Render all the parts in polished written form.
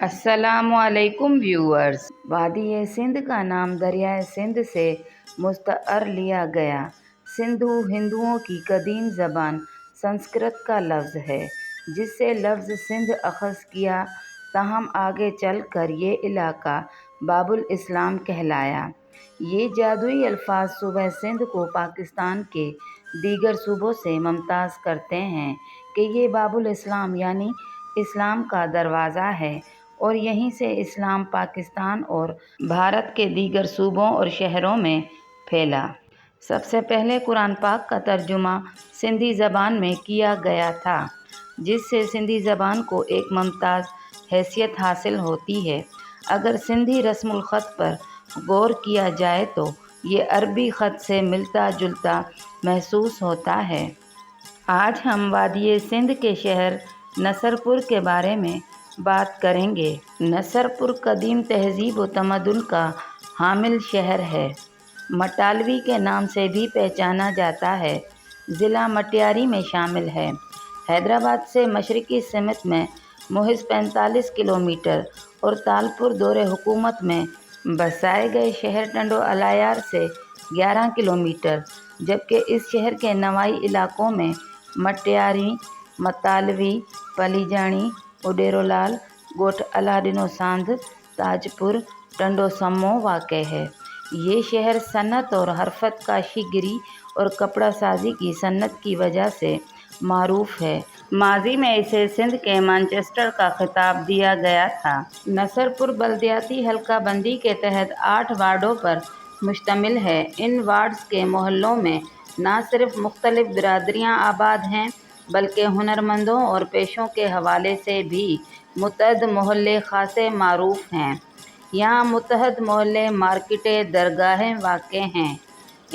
अस्सलामुअलैकुम व्यूअर्स। वादी सिंध का नाम दरियाए सिंध से मुस्तअर लिया गया। सिंधु हिंदुओं की कदीम ज़बान संस्कृत का लफ्ज़ है जिससे लफ्ज़ सिंध अख़ज़ किया, ताहम आगे चल कर ये इलाका बाबुल इस्लाम कहलाया। ये जादुई अल्फाज सूबह सिंध को पाकिस्तान के दीगर सूबों से मुमताज़ करते हैं कि ये बाबुल इस्लाम यानी इस्लाम का दरवाज़ा है और यहीं से इस्लाम पाकिस्तान और भारत के दीगर सूबों और शहरों में फैला। सबसे पहले कुरान पाक का तर्जुमा सिंधी ज़बान में किया गया था, जिससे सिंधी ज़बान को एक मुमताज़ हैसियत हासिल होती है। अगर सिंधी रस्मुल ख़त पर गौर किया जाए तो ये अरबी ख़त से मिलता जुलता महसूस होता है। आज हम वादी सिंध के शहर नसरपुर के बारे में बात करेंगे। नसरपुर कदीम तहज़ीब व तमद्दुन का हामिल शहर है। मटालवी के नाम से भी पहचाना जाता है। ज़िला मटियारी में शामिल है। हैदराबाद से मशरक़ी सिमत में मुहिज़ 45 किलोमीटर और तालपुर दौरे हुकूमत में बसाए गए शहर टंडो अलायार से 11 किलोमीटर, जबकि इस शहर के नवाई इलाकों में मटियारी, मतालवी, पलीजाणी, उडेरोलाल, गोठ अलाडिनो सांध, ताजपुर, टंडो सम्मो वाक़ है। ये शहर सन्नत और हरफत काशीगिरी और कपड़ा साजी की सन्नत की वजह से मारूफ है। माजी में इसे सिंध के मैनचेस्टर का खिताब दिया गया था। नसरपुर बल्दियाती हल्का बंदी के तहत 8 वार्डों पर मुश्तमिल है। इन वार्ड्स के मोहल्लों में न सिर्फ मुख्तलिफ बिरादरियाँ आबाद हैं, बल्कि हुनरमंदों और पेशों के हवाले से भी मुतअद्दिद मोहल्ले खासे मारूफ हैं। यहाँ मुतअद्दिद मोहल्ले, मार्केटें, दरगाहें वाक़ हैं।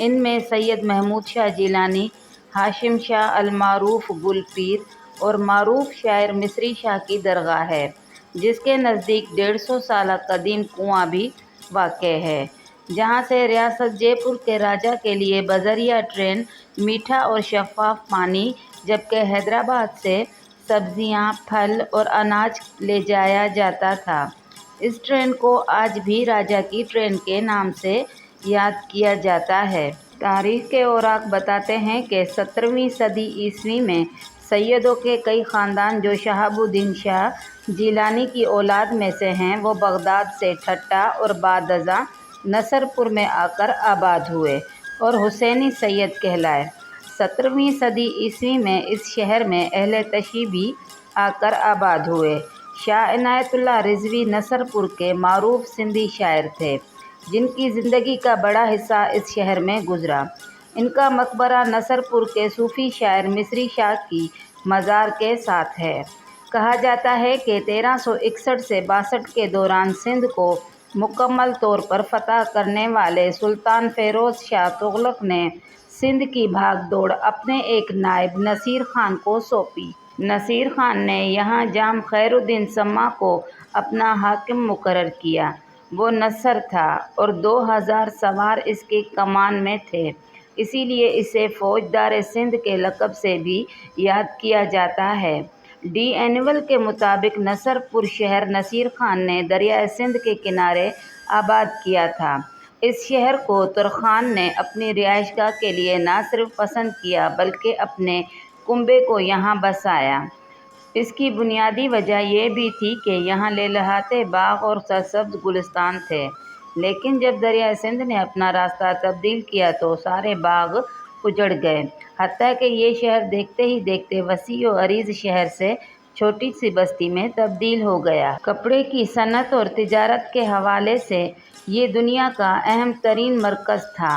इनमें सैयद महमूद शाह जिलानी, हाशिम शाह अलमारूफ गुल पीर और मारूफ शायर मिस्री शाह की दरगाह है, जिसके नज़दीक 150 साल कदीम कुआं भी वाक़ है, जहाँ से रियासत जयपुर के राजा के लिए बज़रिया ट्रेन मीठा और शफ़ाफ पानी, जबकि हैदराबाद से सब्जियाँ, फल और अनाज ले जाया जाता था। इस ट्रेन को आज भी राजा की ट्रेन के नाम से याद किया जाता है। तारीख़ के औराक बताते हैं कि 17वीं सदी ईस्वी में सैयदों के कई ख़ानदान जो शहाबुद्दीन शाह जिलानी की औलाद में से हैं, वो बगदाद से ठट्टा और बादज़ा नसरपुर में आकर आबाद हुए और हुसैनी सैयद कहलाए। 17वीं सदी ईस्वी में इस शहर में अहले तशी भी आकर आबाद हुए। शाह इनायतुल्लाह रिज़वी नसरपुर के मारूफ सिंधी शायर थे, जिनकी ज़िंदगी का बड़ा हिस्सा इस शहर में गुज़रा। इनका मकबरा नसरपुर के सूफ़ी शायर मिस्री शाह की मज़ार के साथ है। कहा जाता है कि 1361 से 62 के दौरान सिंध को मुकम्मल तौर पर फ़तह करने वाले सुल्तान फ़िरोज़ शाह तुग़लक़ ने सिंध की भाग दौड़ अपने एक नायब नसीर खान को सौंपी। नसीर खान ने यहाँ जाम खैरुद्दीन सम्मा को अपना हाकिम मुकर्रर किया। वो नसर था और 2000 सवार इसकी कमान में थे, इसीलिए इसे फ़ौजदार सिंध के लक़ब से भी याद किया जाता है। डी एनिवल के मुताबिक नसरपुर शहर नसीर खान ने दरिया सिंध के किनारे आबाद किया था। इस शहर को तुर्खान ने अपनी रिहाइशगाह के लिए न सिर्फ पसंद किया, बल्कि अपने कुंबे को यहाँ बसाया। इसकी बुनियादी वजह यह भी थी कि यहाँ लहलहाते बाग और सरसब्ज़ गुलिस्तान थे, लेकिन जब दरिया सिंध ने अपना रास्ता तब्दील किया तो सारे बाग उजड़ गए। हत्ता कि ये शहर देखते ही देखते वसी और अरीज़ शहर से छोटी सी बस्ती में तब्दील हो गया। कपड़े की सनत और तिजारत के हवाले से ये दुनिया का अहम तरीन मरकज़ था।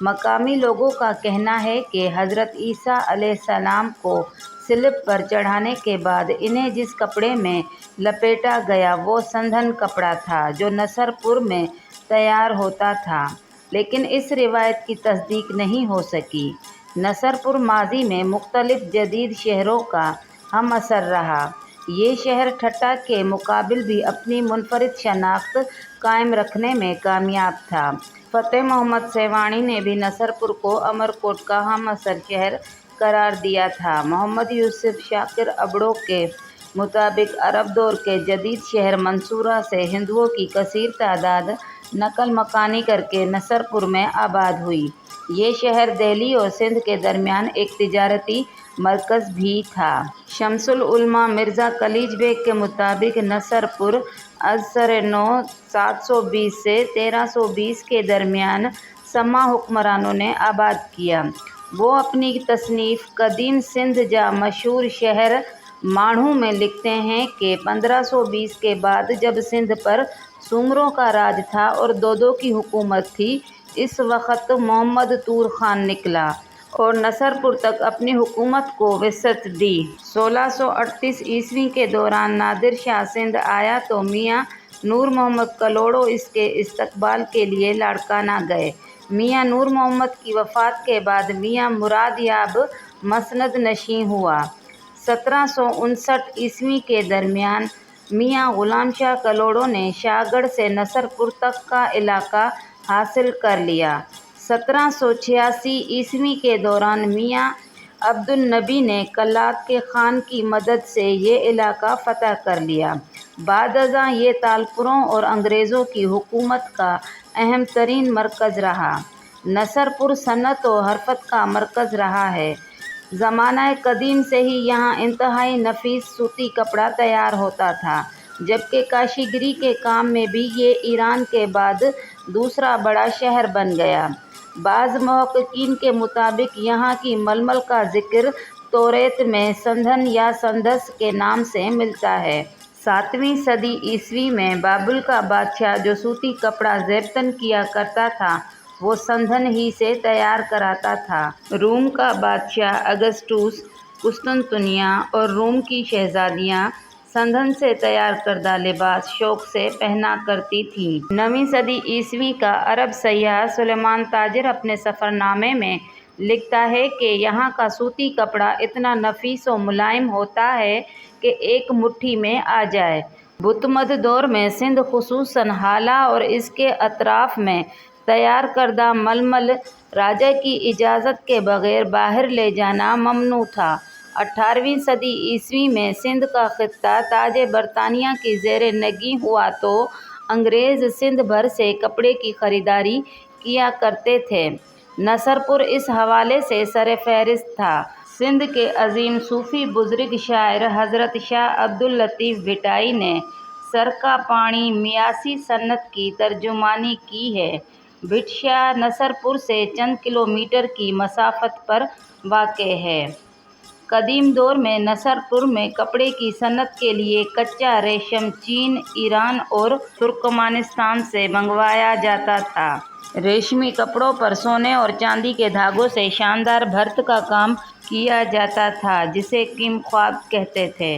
मकामी लोगों का कहना है कि हज़रत ईसा अलैहिस्सलाम को सिलब पर चढ़ाने के बाद इन्हें जिस कपड़े में लपेटा गया वो संदन कपड़ा था, जो नसरपुर में तैयार होता था, लेकिन इस रिवायत की तस्दीक नहीं हो सकी। नसरपुर माजी में मुख्तलिफ जदीद शहरों का हम असर रहा। ये शहर ठट्टा के मुकाबिल भी अपनी मुनफरिद शनाख्त कायम रखने में कामयाब था। फ़तेह मोहम्मद सेवाणी ने भी नसरपुर को अमरकोट का हम असर शहर करार दिया था। मोहम्मद यूसुफ शाकिर अबड़ों के मुताबिक अरब दौर के जदीद शहर मंसूरा से हिंदुओं की कसीर तादाद नकल मकानी करके नसरपुर में आबाद हुई। ये शहर दिल्ली और सिंध के दरमियान एक तिजारती मरकज़ भी था। शमसुल उलमा मिर्ज़ा कलीज बेग के मुताबिक नसरपुर अज़सर नौ 720 से 1320 के दरमियान समा हुक्मरानों ने आबाद किया। वो अपनी तसनीफ़ कदीम सिंध जा मशहूर शहर माढ़ू में लिखते हैं कि 1520 के बाद जब सिंध पर सुमरों का राज था और दोदो की हुकूमत थी, इस वक्त मोहम्मद तूर खान निकला और नसरपुर तक अपनी हुकूमत को वसअत दी। 1638 ईस्वी के दौरान नादिर शाह सिंध आया तो मियाँ नूर मोहम्मद कलोड़ो इसके इस्तकबाल के लिए लाड़काना गए। मियाँ नूर मोहम्मद की वफ़ात के बाद मियाँ मुराद याब मसनद नशीं हुआ। 1759 ईस्वी के दरमियान मियाँ गुलाम शाह कलोड़ो ने शाहगढ़ से नसरपुर तक का इलाका हासिल कर लिया। 1786 ईस्वी के दौरान मियाँ अब्दुल नबी ने कल्लात के खान की मदद से ये इलाका फ़तह कर लिया। बादअज़ां ये तालपुरों और अंग्रेज़ों की हुकूमत का अहम तरीन मरकज़ रहा। नसरपुर सनत और हरफत का मरकज़ रहा है। ज़माना कदीम से ही यहाँ इंतहाई नफीस सूती कपड़ा तैयार होता था, जबकि काशीगिरी के काम में भी ये ईरान के बाद दूसरा बड़ा शहर बन गया। बाज़ मुहक्किकीन के मुताबिक यहाँ की मलमल का जिक्र तौरेत में संधन या संदस के नाम से मिलता है। 7वीं सदी ईस्वी में बाबुल का बादशाह जो सूती कपड़ा ज़ेबतन किया करता था, वो संधन ही से तैयार कराता था। रूम का बादशाह अगस्टुस कुस्तुनतुनिया और रोम की शहजादियाँ संधन से तैयार करदा लिबास शौक से पहना करती थीं। 9वीं सदी ईस्वी का अरब सयाह सुलेमान ताजिर अपने सफ़रनामे में लिखता है कि यहाँ का सूती कपड़ा इतना नफीस और मुलायम होता है कि एक मुट्ठी में आ जाए। बुतमद दौर में सिंध खुसूसन हाला और इसके अतराफ में तैयार करदा मलमल राजा की इजाज़त के बग़ैर बाहर ले जाना ममनू था। 18वीं सदी ईस्वी में सिंध का खित्ता ताजे बरतानिया की ज़ेरे नगी हुआ तो अंग्रेज़ सिंध भर से कपड़े की ख़रीदारी किया करते थे। नसरपुर इस हवाले से सर फहरिस्त था। सिंध के अजीम सूफ़ी बुज़ुर्ग शायर हज़रत शाह अब्दुल लतीफ़ भिटाई ने सरका पानी मियासी सन्नत की तर्जुमानी की है। भिटशाह नसरपुर से चंद किलोमीटर की मसाफत पर वाक़े है। कदीम दौर में नसरपुर में कपड़े की सनत के लिए कच्चा रेशम चीन, ईरान और तुर्कमानिस्तान से मंगवाया जाता था। रेशमी कपड़ों पर सोने और चांदी के धागों से शानदार भर्त का काम किया जाता था, जिसे किमख्वाब कहते थे।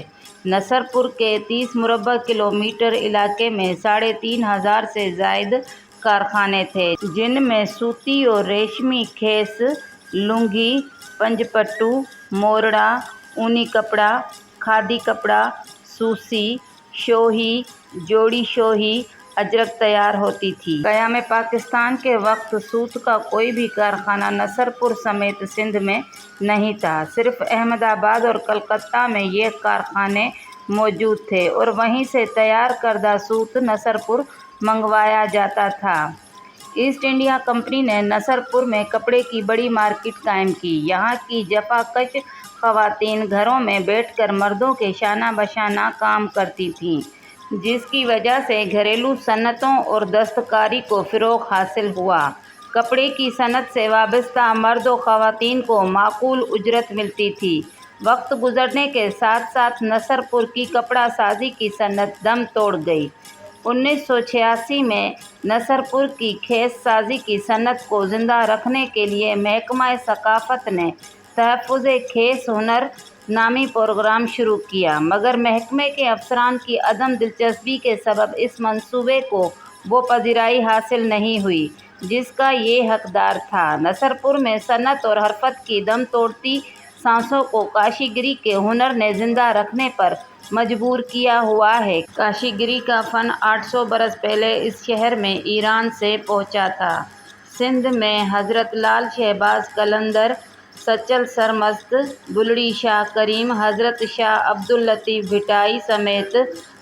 नसरपुर के 30 मुरब्बा किलोमीटर इलाके में 3500 से ज़ायद कारखाने थे, जिनमें सूती और रेशमी खेस, लुंगी, पंजपट्टू, मोरड़ा, ऊनी कपड़ा, खादी कपड़ा, सूसी, शोही, जोड़ी शोही, अजरक तैयार होती थी। क़याम पाकिस्तान के वक्त सूत का कोई भी कारखाना नसरपुर समेत सिंध में नहीं था। सिर्फ अहमदाबाद और कलकत्ता में ये कारखाने मौजूद थे और वहीं से तैयार करदा सूत नसरपुर मंगवाया जाता था। ईस्ट इंडिया कंपनी ने नसरपुर में कपड़े की बड़ी मार्केट कायम की। यहाँ की जफाकश ख़वातीन घरों में बैठकर मर्दों के शाना बशाना काम करती थीं, जिसकी वजह से घरेलू सन्नतों और दस्तकारी को फ़रोग़ हासिल हुआ। कपड़े की सनत से वाबस्ता मर्द और ख़वातीन को माकूल उजरत मिलती थी। वक्त गुजरने के साथ साथ नसरपुर की कपड़ा साजी की सनत दम तोड़ गई। 1986 में नसरपुर की खेस साजी की सनत को ज़िंदा रखने के लिए महकमा सकाफ़त ने तहफ़्फ़ुज़ खेस हुनर नामी प्रोग्राम शुरू किया, मगर महकमे के अफसरान की अदम दिलचस्पी के सबब इस मंसूबे को वो पज़ीराई हासिल नहीं हुई जिसका ये हकदार था। नसरपुर में सनत और हरफत की दम तोड़ती सांसों को काशीगिरी के हुनर ने ज़िंदा रखने पर मजबूर किया हुआ है। काशीगिरी का फ़न 800 बरस पहले इस शहर में ईरान से पहुंचा था। सिंध में हज़रत लाल शहबाज कलंदर सचल सरमस्त, बुलड़ी शाह करीम, हज़रत शाह अब्दुल लतीफ़ भिटाई समेत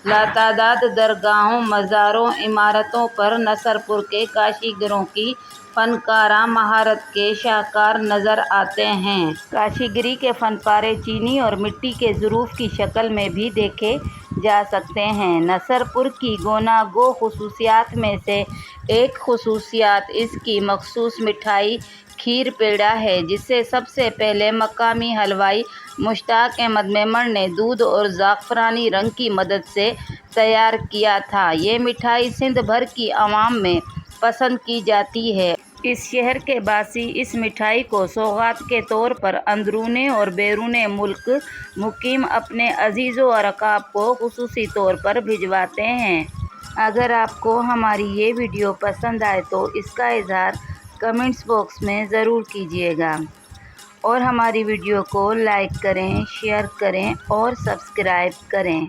लातादाद दरगाहों, मज़ारों, इमारतों पर नसरपुर के काशीगरों की फनकारा महारत के शाहकार नज़र आते हैं। काशीगरी के फनपारे चीनी और मिट्टी के ज़रूफ़ की शक्ल में भी देखे जा सकते हैं। नसरपुर की गोनागो खुसूसियात में से एक खुसूसियात इसकी मखसूस मिठाई खीर पेड़ा है, जिसे सबसे पहले मकामी हलवाई मुश्ताक अहमद मेमन ने दूध और ज़ाफ़रानी रंग की मदद से तैयार किया था। ये मिठाई सिंध भर की आवाम में पसंद की जाती है। इस शहर के बासी इस मिठाई को सौगात के तौर पर अंदरूने और बैरूने मुल्क मुकीम अपने अजीज़ो अरकाब को खुसूसी तौर पर भिजवाते हैं। अगर आपको हमारी ये वीडियो पसंद आए तो इसका इज़हार कमेंट्स बॉक्स में ज़रूर कीजिएगा और हमारी वीडियो को लाइक करें, शेयर करें और सब्सक्राइब करें।